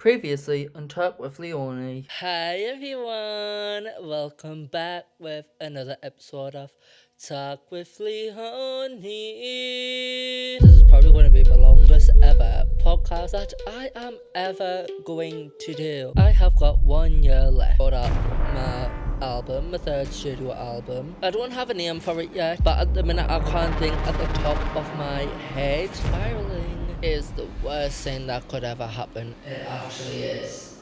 Previously on Talk with Leonie. Hi everyone, welcome back with another episode of Talk with Leonie. This is probably going to be my longest ever podcast that I am ever going to do. I have got 1 year left for my album, my third studio album. I don't have a name for it yet, but at the minute I can't think at the top of my head. Spiraling is the worst thing that could ever happen. It actually is.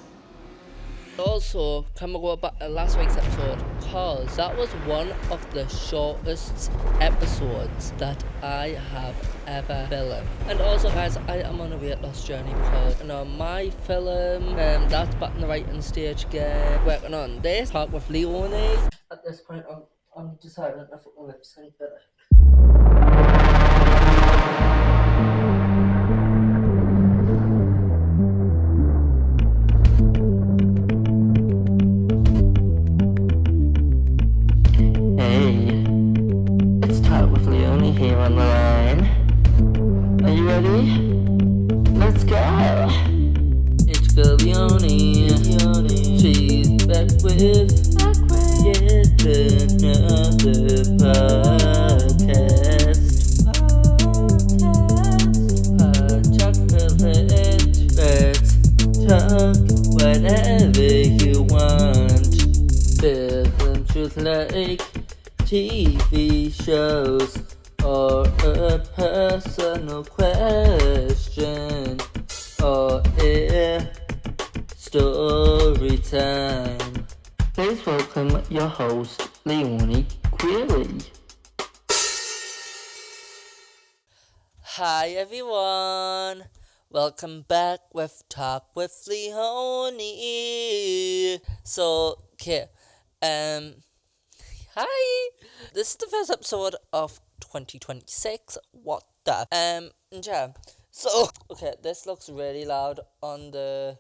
Also, can we go back to last week's episode? Because that was one of the shortest episodes that I have ever filmed. And also, guys, I am on a weight loss journey because, my film, that's back in the writing stage again. Working on this, talk with Leonie. At this point, I'm deciding if I'm lip sync it. Hey, it's Talk with Leonie here on the line. Are you ready? Let's go! It's girl Leonie. She's back with yet another podcast. Chocolate, let's talk whatever you want. Film should like TV shows or a personal question or a story time. Please welcome your host, Leonie Query. Hi everyone, welcome back with Talk with Leonie. So, okay, hi. This is the first episode of 2026. What the? Yeah. So, okay, this looks really loud on the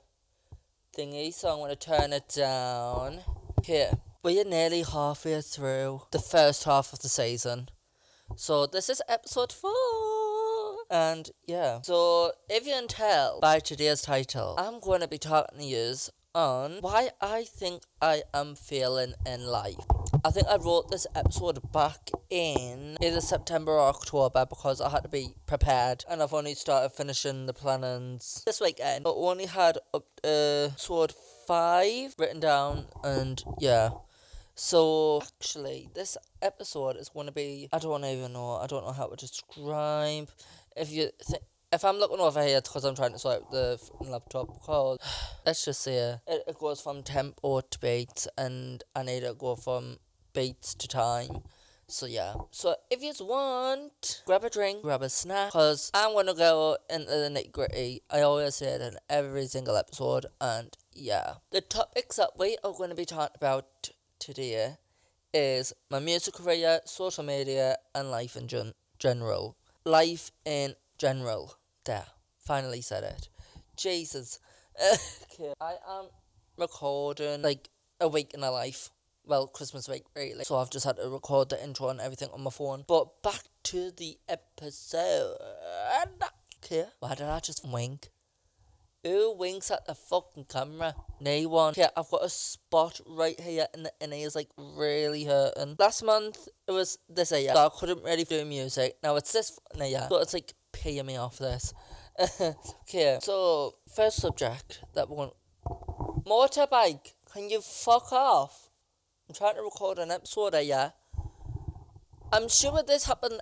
thingy, so I'm gonna turn it down. Here, we are nearly halfway through the first half of the season. So this is episode 4. And yeah. So if you can tell by today's title, I'm going to be talking to you on why I think I am failing in life. I think I wrote this episode back in either September or October because I had to be prepared, and I've only started finishing the plannings this weekend. I only had up to episode 5 written down, and yeah. So, actually, this episode is going to be, I don't know how to describe. If I'm looking over here, it's because I'm trying to sort out the laptop, because, let's just say, it goes from tempo to beats, and I need to go from beats to time. So, yeah. So, if you want, grab a drink, grab a snack, because I'm going to go into the nitty-gritty. I always say it in every single episode, and yeah. The topics that we are going to be talking about today is my music career, social media, and life in general. Life in general. There. Finally said it. Jesus. Okay. I am recording like a week in a life. Well, Christmas week, really. So I've just had to record the intro and everything on my phone. But back to the episode. Okay. Why did I just wink? Who winks at the fucking camera? No one. Okay, I've got a spot right here and the inner is like really hurting. Last month, it was this year, so I couldn't really do music. Now it's this year, so it's like paying me off this. Okay, so first subject that we're going. Motorbike, can you fuck off? I'm trying to record an episode here. I'm sure this happened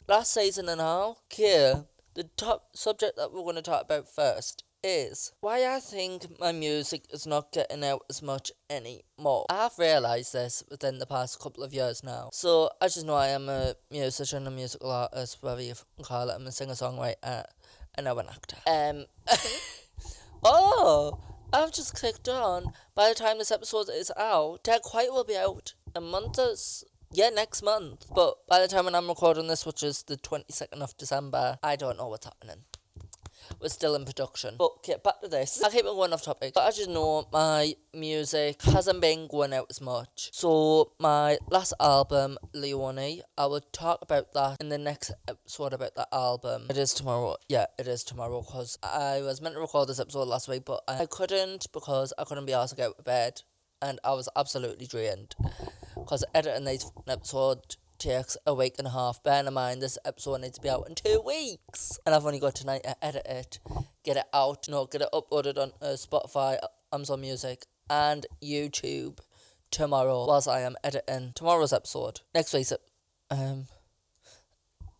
last season and all. Okay, the top subject that we're going to talk about first is why I think my music is not getting out as much anymore. I've realised this within the past couple of years now. So, as you know, I am a musician, a musical artist, whatever you call it. I'm a singer-songwriter, and I'm an actor. Oh, I've just clicked on. By the time this episode is out, Dead Quiet will be out next month. But by the time when I'm recording this, which is the 22nd of December, I don't know what's happening was still in production. But okay, back to this. I keep on going off topic. But as you know, my music hasn't been going out as much. So my last album, Leonie, I will talk about that in the next episode about that album. It is tomorrow. Yeah, it is tomorrow because I was meant to record this episode last week, but I couldn't because I couldn't be asked to get out of bed. And I was absolutely drained because editing this episode takes a week and a half. Bear in mind, this episode needs to be out in 2 weeks. And I've only got tonight to edit it, get it out, get it uploaded on Spotify, Amazon Music, and YouTube tomorrow whilst I am editing tomorrow's episode. Next week's, I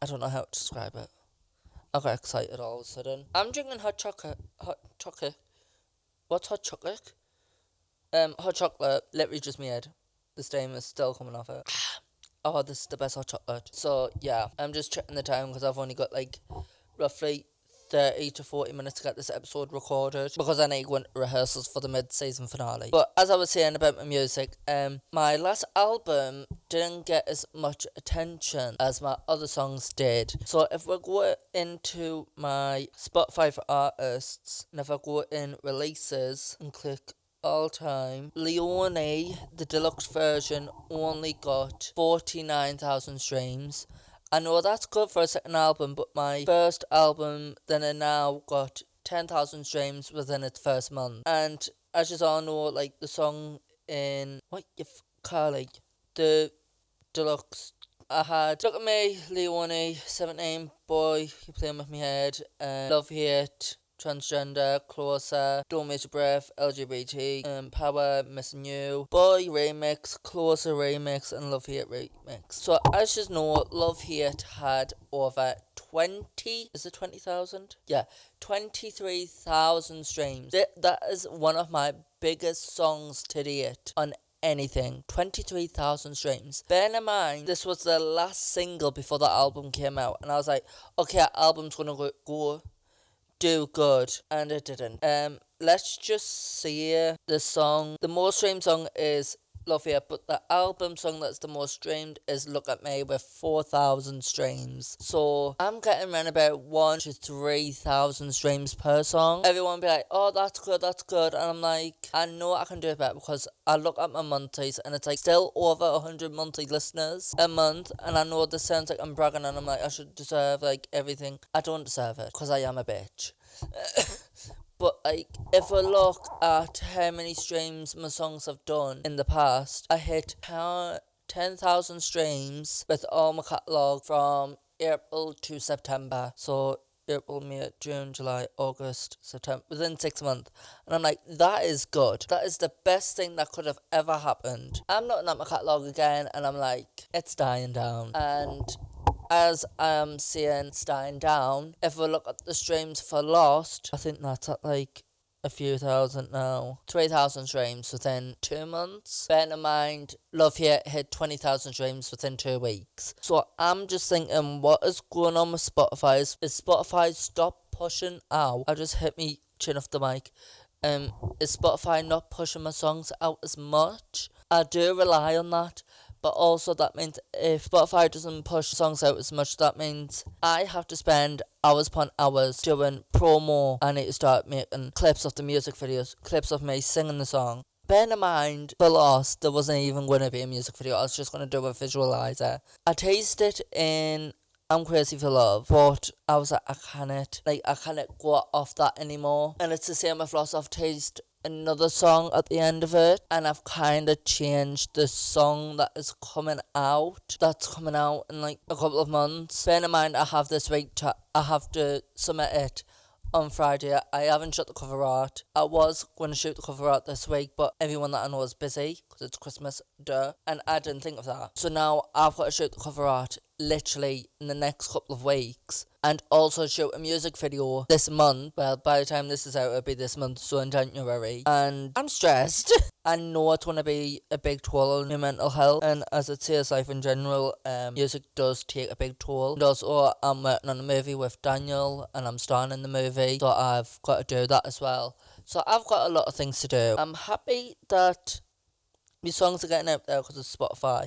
don't know how to describe it. I got excited all of a sudden. I'm drinking hot chocolate. What's hot chocolate? Hot chocolate, literally just made. The steam is still coming off it. Oh, this is the best hot chocolate. So, yeah, I'm just checking the time because I've only got, roughly 30 to 40 minutes to get this episode recorded because I need to go into rehearsals for the mid-season finale. But as I was saying about my music, my last album didn't get as much attention as my other songs did. So if we go into my Spotify for artists, and if I go in releases and click all time, Leonie, the deluxe version, only got 49,000 streams. I know that's good for a second album, but my first album then and now got 10,000 streams within its first month. And as you all know, the song in Carly, the deluxe, I had Look at Me, Leonie, 17, Boy, You Playing With Me Head, Love Hate, Transgender, Closer, Don't Miss Your Breath, LGBT, Power, Missing You, Boy Remix, Closer Remix, and Love Hate Remix. So as you know, Love Hate had over 20,000? Yeah, 23,000 streams. That is one of my biggest songs to date on anything. 23,000 streams. Bear in mind, this was the last single before the album came out, and I was like, okay, our album's gonna go do good, and it didn't. Let's just see the song. The most streamed song is Love It, but the album song that's the most streamed is Look at Me with 4,000 streams. So I'm getting around about 1,000 to 3,000 streams per song. Everyone be like, oh, that's good, and I'm like, I know I can do it better because I look at my monthlies and it's still over 100 monthly listeners a month, and I know this sounds like I'm bragging and I'm like, I should deserve everything. I don't deserve it because I am a bitch. But if we look at how many streams my songs have done in the past, I hit 10,000 streams with all my catalogue from April to September. So April, May, June, July, August, September, within 6 months. And I'm like, that is good. That is the best thing that could have ever happened. I'm looking at my catalogue again and I'm like, it's dying down. And as I'm seeing it's dying down, if we look at the streams for Lost, I think that's at a few thousand now. 3,000 streams within 2 months. Bear in mind, Love Here hit 20,000 streams within 2 weeks. So I'm just thinking, what is going on with Spotify? Is Spotify stop pushing out? I just hit me chin off the mic. Is Spotify not pushing my songs out as much? I do rely on that. But also that means if Spotify doesn't push songs out as much, that means I have to spend hours upon hours doing promo. I need to start making clips of the music videos, clips of me singing the song. Bear in mind, for Lost, there wasn't even going to be a music video. I was just going to do a visualizer. I tasted it in I'm Crazy for Love, but I was like, I can't go off that anymore. And it's the same with Lost. I've tasted another song at the end of it, and I've kind of changed the song that is coming out. That's coming out in a couple of months. Bear in mind, I have this week I have to submit it on Friday. I haven't shot the cover art. I was going to shoot the cover art this week, but everyone that I know is busy because it's Christmas, and I didn't think of that. So now I've got to shoot the cover art literally in the next couple of weeks, and also shoot a music video this month. Well, by the time this is out, it'll be this month, so in January. And I'm stressed. I know it's going to be a big toll on your mental health, and as it says, life in general, music does take a big toll. And also, I'm working on a movie with Daniel, and I'm starring in the movie, so I've got to do that as well. So I've got a lot of things to do. I'm happy that these songs are getting out there because of Spotify,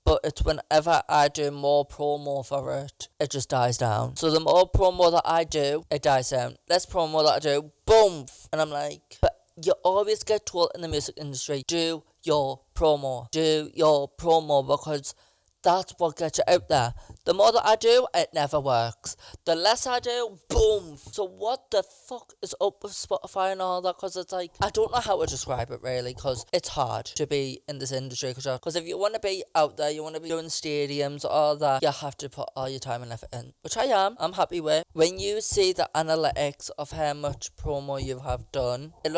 but it's whenever I do more promo for it, it just dies down. So the more promo that I do, it dies down. Less promo that I do, boom! And I'm like, but you always get told in the music industry, do your promo. Do your promo, because that's what gets you out there. The more that I do, it never works. The less I do, boom. So what the fuck is up with Spotify and all that? Because it's like, I don't know how to describe it really, because it's hard to be in this industry. Because if you want to be out there, you want to be doing stadiums, all that, you have to put all your time and effort in. Which I am. I'm happy with. When you see the analytics of how much promo you have done, it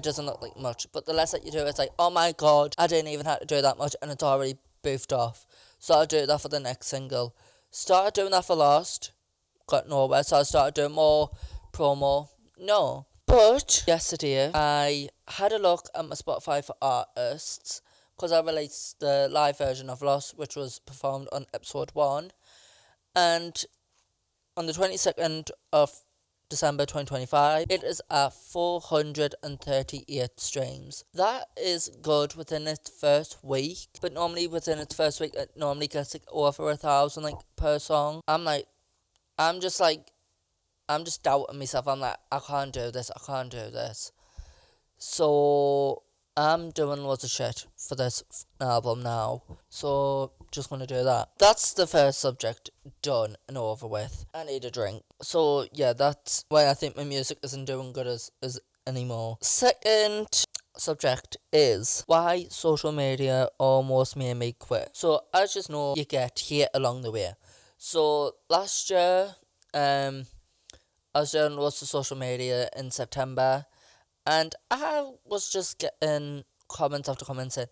doesn't look like much. But the less that you do, it's like, oh my god, I didn't even have to do that much and it's already boofed off. So I do that for the next single. Started doing that for Lost. Got nowhere. So I started doing more promo. No. But yesterday, I had a look at my Spotify for artists. Because I released the live version of Lost, which was performed on episode 1. And on the 22nd of December 2025, it is at 438 streams. That is good within its first week, but normally within its first week, it normally gets like over 1,000 like per song. I'm just doubting myself. I'm like, I can't do this. So I'm doing loads of shit for this album now. So just gonna do that. That's the first subject done and over with. I need a drink. So yeah, that's why I think my music isn't doing good as anymore. Second subject is why social media almost made me quit. So as you know, you get hate along the way. So last year, I was doing lots of social media in September, and I was just getting comments after comments saying,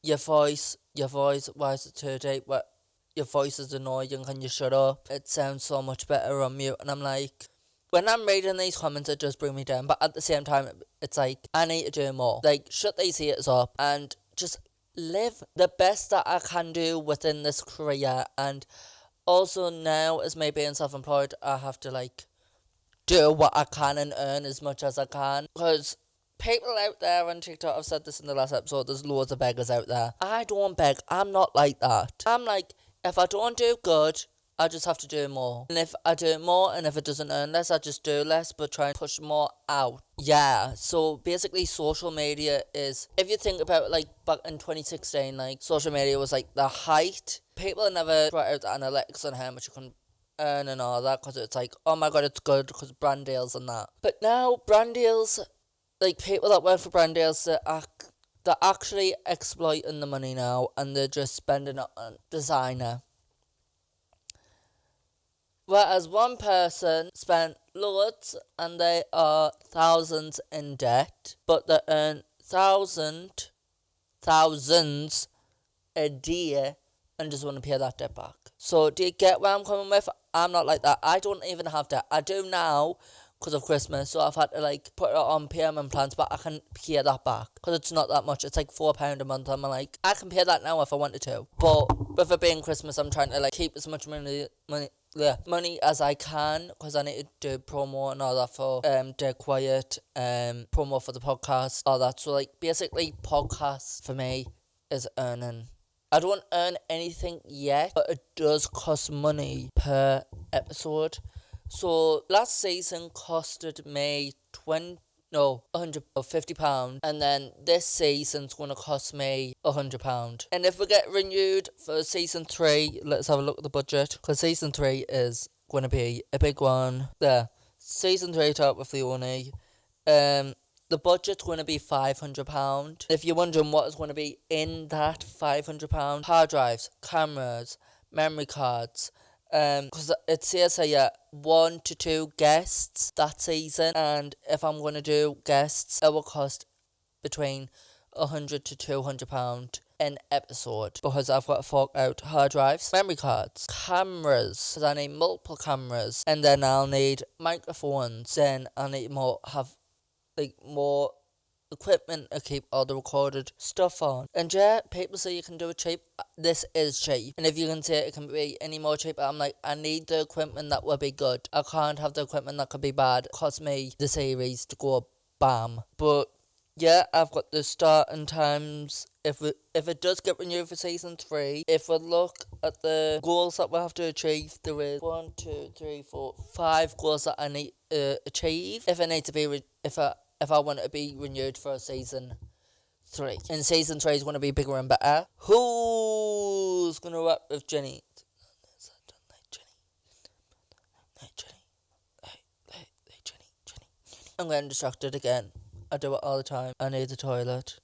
your voice, why is it too deep? What? Your voice is annoying, can you shut up? It sounds so much better on mute. And I'm like, when I'm reading these comments, it does bring me down. But at the same time, it's like, I need to do more. Like, shut these haters up and just live the best that I can do within this career. And also now, as me being self-employed, I have to like do what I can and earn as much as I can. Because people out there on TikTok, I've said this in the last episode, there's loads of beggars out there. I don't beg. I'm not like that. I'm like, if I don't do good, I just have to do more. And if I do more and if it doesn't earn less, I just do less but try and push more out. Yeah, so basically social media is, if you think about it, like back in 2016, like social media was like the height. People never brought out the analytics on how much you can earn and all that, because it's like, oh my god, it's good because brand deals and that. But now brand deals, like people that work for brand deals, they're actually exploiting the money now and they're just spending it on designer. Whereas one person spent loads and they are thousands in debt, but they earn thousands a day and just want to pay that debt back. So do you get where I'm coming with? I'm not like that. I don't even have debt. I do now because of Christmas, so I've had to like put it on payment plans, but I can pay that back because it's not that much. It's like £4 a month. I'm like, I can pay that now if I wanted to. But with it being Christmas, I'm trying to like keep as much money as I can, because I need to do promo and all that for Dead Quiet, promo for the podcast, all that. So like basically podcasts for me is earning. I don't earn anything yet, but it does cost money per episode. So last season costed me £150, and then this season's gonna cost me £100. And if we get renewed for season 3, let's have a look at the budget, because season 3 is gonna be a big one. There, season 3 Talk with Leonie. The budget's going to be £500. If you're wondering what is going to be in that £500, hard drives, cameras, memory cards, because it says here 1 to 2 guests that season, and if I'm going to do guests, it will cost between £100 to £200 an episode, because I've got to fork out hard drives, memory cards, cameras, because I need multiple cameras, and then I'll need microphones, then I need more equipment to keep all the recorded stuff on. And yeah, people say you can do it cheap. This is cheap. And if you can say it can be any more cheaper, I'm like, I need the equipment that will be good. I can't have the equipment that could be bad. It cost me the series to go bam. But Yeah, I've got the starting times. If it does get renewed for season 3, if we look at the goals that we have to achieve, there is 1, 2, 3, 4, 5 goals that I need to achieve. If I need to be if I want it to be renewed for season 3, and season 3 is going to be bigger and better. Who's going to rap with Jenny? I'm getting distracted again. I do it all the time. I need the toilet.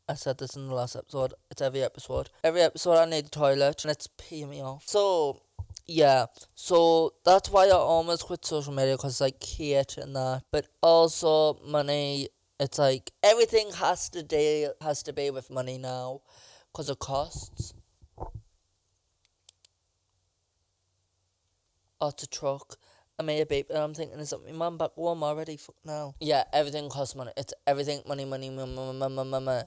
I said this in the last episode. It's every episode. Every episode I need the toilet and it's peeing me off. So, yeah. So, that's why I almost quit social media, because I hate and that. But also, money. It's like, everything has to be with money now, because of costs. Oh, it's a truck. I made a beep and I'm thinking, is that my mum back home already? Fuck now. Yeah, everything costs money. It's everything money. I'm gonna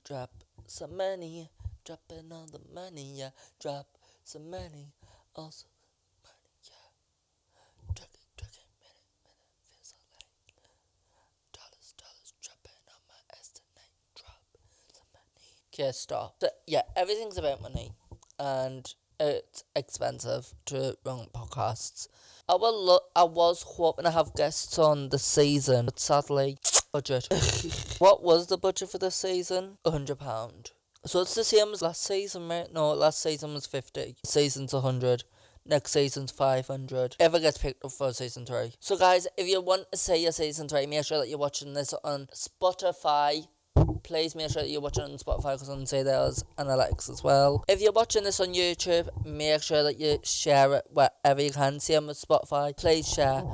drop some money. Dropping all the money, yeah. Drop some money. Also money, yeah. Drug it, minute. Feels like dollars dropping on my ass tonight. Drop some money. Okay, stop. So, yeah, everything's about money. And it's expensive to run podcasts. I was hoping to have guests on the season, but sadly, budget. What was the budget for this season? £100. So it's the same as last season, right? No, last season was 50. Season's 100. Next season's 500. If it gets picked up for season 3. So guys, if you want to see a season 3, make sure that you're watching this on Spotify. Please make sure that you're watching on Spotify, because I can see there's analytics as well. If you're watching this on YouTube, make sure that you share it wherever you can. Same with Spotify. Please share,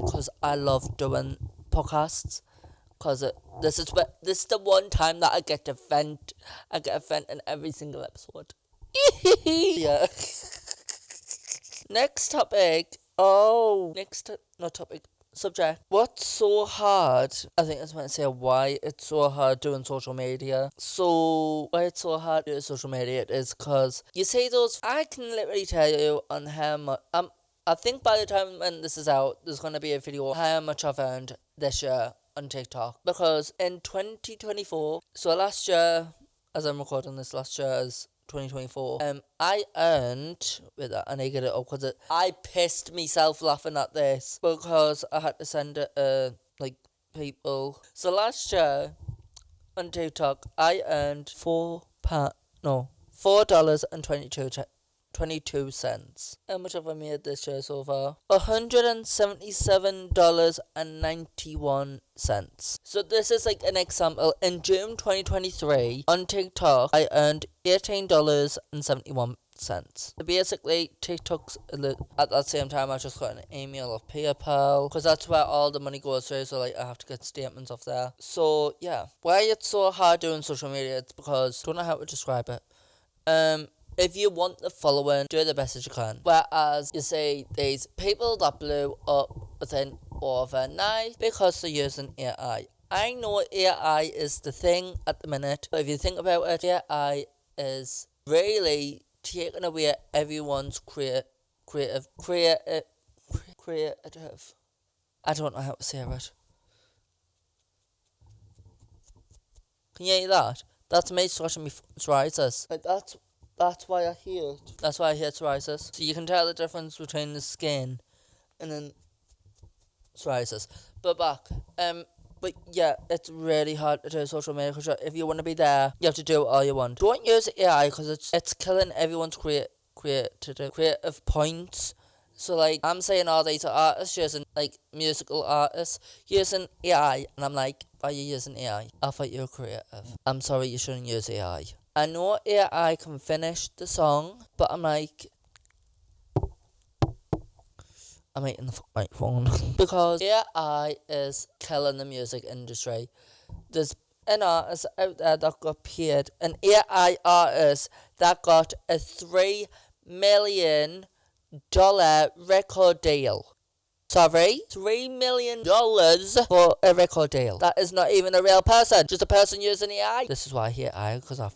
because I love doing podcasts. Because this is the one time that I get to vent. I get a vent in every single episode. Yeah. Next topic. Subject. What's so hard? I think I was meant to say why it's so hard doing social media. So, why it's so hard doing social media is because you see those. I can literally tell you on how much. I think by the time when this is out, there's going to be a video on how much I've earned this year on TikTok. Because in 2024, so last year, as I'm recording this, last year is 2024. I earned with that, and I get it up because I pissed myself laughing at this because I had to send it people. So last year on TikTok, I earned $4.22. How much have I made this year so far? $177.91. So this is like an example. In June 2023, on TikTok, I earned $18.71. So basically, TikTok's at that same time, I just got an email of PayPal, because that's where all the money goes through. So like, I have to get statements off there. So yeah, why it's so hard doing social media? It's because I don't know how to describe it. If you want the following, do the best as you can. Whereas you see these people that blew up within overnight because they're using AI. I know AI is the thing at the minute, but if you think about it, AI is really taking away everyone's creative. I don't know how to say it. Can you hear that? That's me scratching my psoriasis. Like that's why I hate. That's why I hate psoriasis. So you can tell the difference between the skin and then psoriasis. But but yeah, it's really hard to do social media, because if you want to be there, you have to do it all you want. Don't use AI, because it's killing everyone's creative points. So like, I'm saying all these artists using, like, musical artists using AI, and I'm like, why are you using AI? I thought you were creative. I'm sorry, you shouldn't use AI. I know AI can finish the song, but I'm like, I'm eating the microphone. Because AI is killing the music industry. There's an artist out there that got paid, an AI artist that got a $3 million record deal. Sorry? $3 million for a record deal. That is not even a real person. Just a person using AI. This is why I hate AI, because I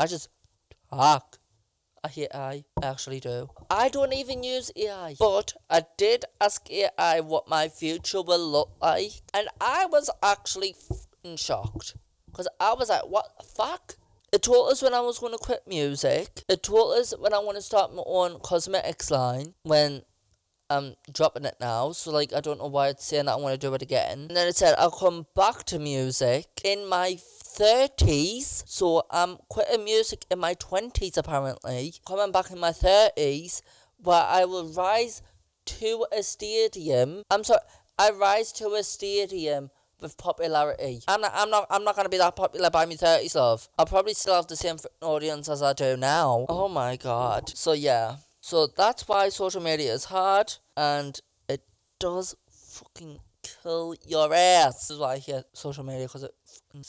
just talk. I hate AI. I actually do. I don't even use AI. But I did ask AI what my future will look like. And I was actually shocked. Because I was like, what the fuck? It told us when I was going to quit music. It told us when I want to start my own cosmetics line. When I'm dropping it now. So, like, I don't know why it's saying that I want to do it again. And then it said I'll come back to music in my 30s. So, I'm quitting music in my 20s, apparently. Coming back in my 30s, where I will rise to a stadium. I rise to a stadium with popularity. I'm not gonna be that popular by my 30s, love. I'll probably still have the same audience as I do now. Oh my god. So yeah. So that's why social media is hard, and it does fucking kill your ass. This is why I hate social media, because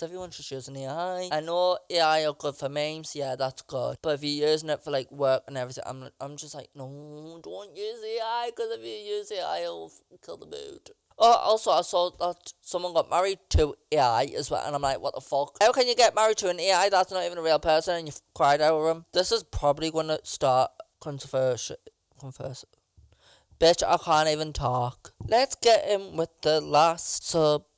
everyone should use an AI. I know AI are good for memes, yeah, that's good. But if you're using it for like work and everything, I'm just like, no, don't use AI, because if you use AI, it'll kill the mood. Oh, also, I saw that someone got married to AI as well, and I'm like, what the fuck? How can you get married to an AI that's not even a real person and you've cried over him? This is probably going to start controversy. Bitch, I can't even talk. Let's get in with the last subject.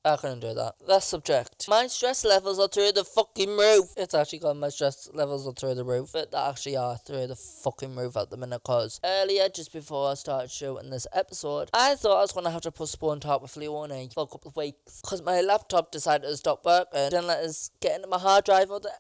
I couldn't do that. Last subject. My stress levels are through the fucking roof. It's actually called my stress levels are through the roof. But they actually are through the fucking roof at the minute, because earlier, just before I started shooting this episode, I thought I was going to have to postpone talk with Leonie for a couple of weeks, because my laptop decided to stop working. Didn't let us get into my hard drive or the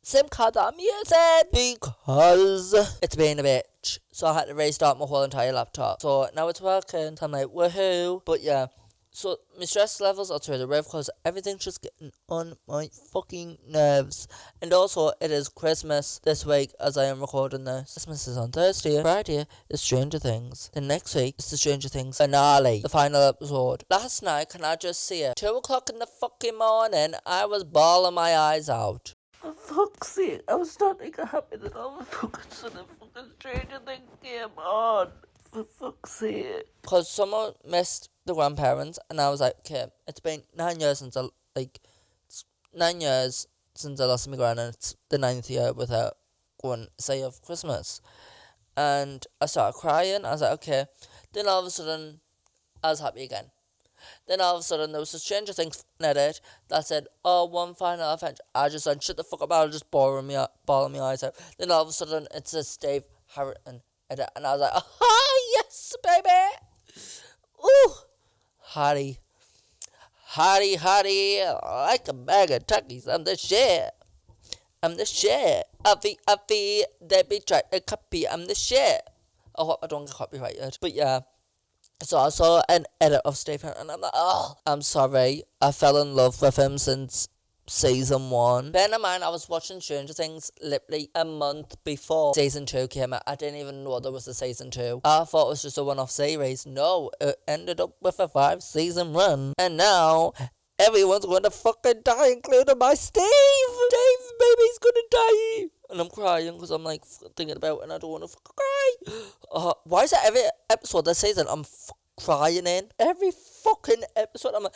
SIM card that I'm using, because it's been a bitch. So I had to restart my whole entire laptop. So now it's working. So I'm like, woohoo. But yeah. So my stress levels are through the roof, because everything's just getting on my fucking nerves. And also, it is Christmas this week as I am recording this. Christmas is on Thursday. Friday is Stranger Things. Then next week is the Stranger Things finale, the final episode. Last night, can I just see it? 2 o'clock in the fucking morning, I was bawling my eyes out. For fuck's sake, I was starting to get happy that all the fucking Stranger Things came on. For fuck's sake. Because someone missed the grandparents, and I was like, okay, it's been 9 years since I lost my gran, and it's the 9th year without going to say of Christmas. And I started crying. I was like, okay. Then all of a sudden, I was happy again. Then all of a sudden, there was a Stranger Things edit that said, oh, one final adventure. I just said, shut the fuck up, I was just bawling my eyes out. Then all of a sudden, it says Dave Harrington edit, and I was like, oh, yes, baby. Ooh. Hottie, like a bag of tuckies. I'm the shit. Avi, they be trying to copy. I'm the shit. I hope I don't get copyrighted. But yeah. So I saw an edit of Stephen, and I'm like, oh, I'm sorry. I fell in love with him since season 1. Bear in mind, I was watching Stranger Things literally a month before season 2 came out. I didn't even know there was a season 2. I thought it was just a one-off series. No, it ended up with a 5-season run. And now, everyone's going to fucking die, including my Steve! Dave, baby's gonna die! And I'm crying, because I'm like thinking about it, and I don't want to fucking cry. Why is it every episode this season I'm crying in? Every fucking episode I'm like...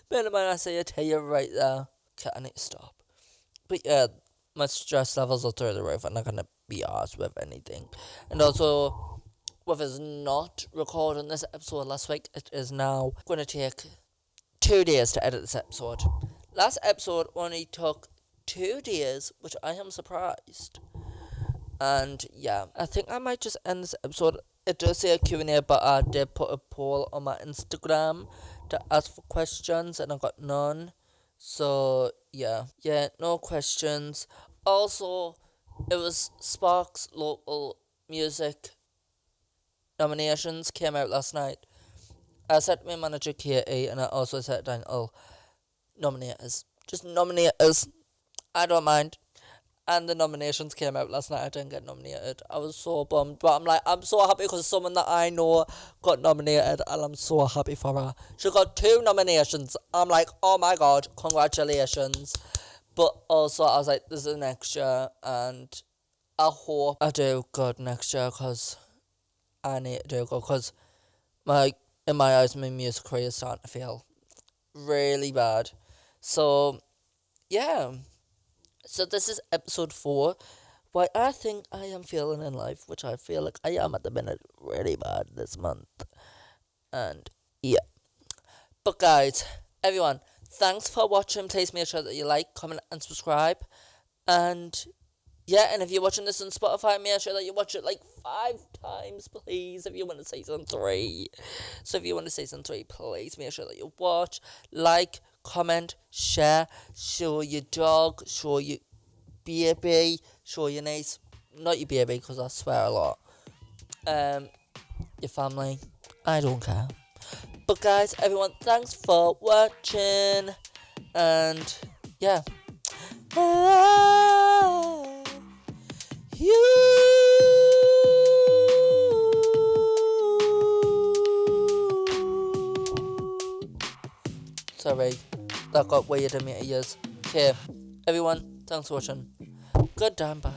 Bear in mind, I say a tear right there. Okay, I need to stop. But yeah, my stress levels are through the roof. I'm not going to be arsed with anything. And also, with us not recording this episode last week, it is now going to take 2 days to edit this episode. Last episode only took 2 days, which I am surprised. And yeah, I think I might just end this episode. It does say a Q&A, but I did put a poll on my Instagram to ask for questions, and I got none. So yeah, no questions. Also, it was Spark's local music nominations came out last night. I said to my manager Katie, and I also said to Daniel, nominate us. Just nominate us. I don't mind. And the nominations came out last night. I didn't get nominated. I was so bummed. But I'm so happy because someone that I know got nominated. And I'm so happy for her. She got 2 nominations. I'm like, oh my god, congratulations. But also, I was like, this is next year. And I hope I do good next year, because I need to do good. Because in my eyes, my music career is starting to fail. really bad. So, yeah. So this is episode 4. Why I think I am feeling in life, which I feel like I am at the minute really bad this month. And yeah. But guys, everyone, thanks for watching. Please make sure that you like, comment, and subscribe. And yeah, and if you're watching this on Spotify, make sure that you watch it like 5 times, please, if you want to season 3. So if you want to season 3, please make sure that you watch, like, comment, share, show your dog, show your baby, show your niece, not your baby because I swear a lot, your family, I don't care. But guys, everyone, thanks for watching, and yeah. You. Sorry, that got weird in my ears. Okay, everyone, thanks for watching. Good damn bye.